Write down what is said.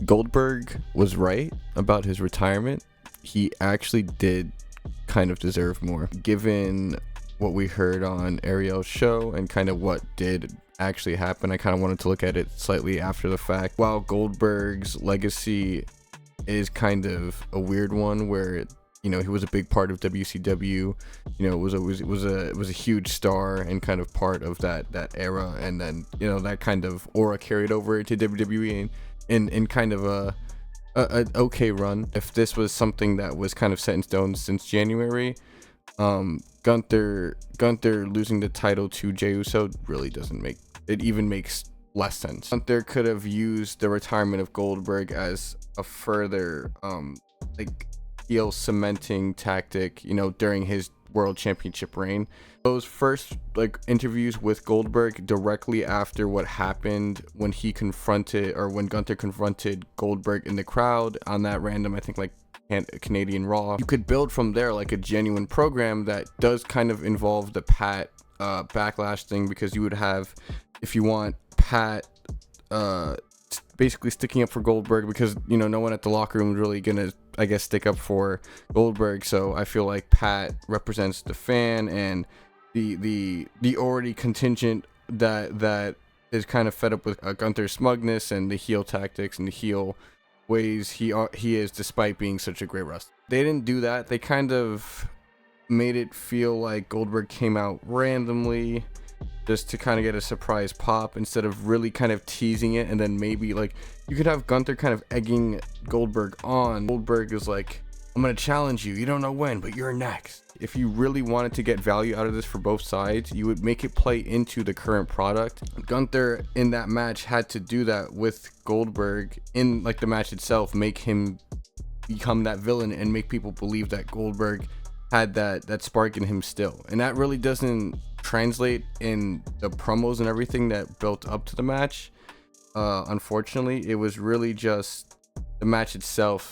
Goldberg was right about his retirement. He actually did kind of deserve more, given what we heard on Ariel's show and kind of what did actually happen. I kind of wanted to look at it slightly after the fact. While Goldberg's legacy is kind of a weird one, where he was a big part of WCW. It was a huge star and kind of part of that era, and then that kind of aura carried over to WWE in kind of a okay run. If this was something that was kind of set in stone since January, Gunther losing the title to Jey Uso really doesn't make it, even makes less sense. Gunther could have used the retirement of Goldberg as a further heel cementing tactic, during his world championship reign. Those first interviews with Goldberg directly after what happened when Gunther confronted Goldberg in the crowd on that random, I think, Canadian Raw. You could build from there a genuine program that does kind of involve the Pat backlash thing, because you would have, if you want, Pat basically sticking up for Goldberg, because no one at the locker room is really gonna, I guess, stick up for Goldberg. So I feel like Pat represents the fan and the already contingent that is kind of fed up with Gunther's smugness and the heel tactics and the heel ways he is, despite being such a great wrestler. They didn't do that. They kind of made it feel like Goldberg came out randomly just to kind of get a surprise pop, instead of really kind of teasing it. And then maybe you could have Gunther kind of egging Goldberg on. Goldberg is like, I'm gonna challenge you, don't know when, but you're next. If you really wanted to get value out of this for both sides, you would make it play into the current product. Gunther in that match had to do that with Goldberg in the match itself, make him become that villain and make people believe that Goldberg had that spark in him still. And that really doesn't translate in the promos and everything that built up to the match. Unfortunately, it was really just the match itself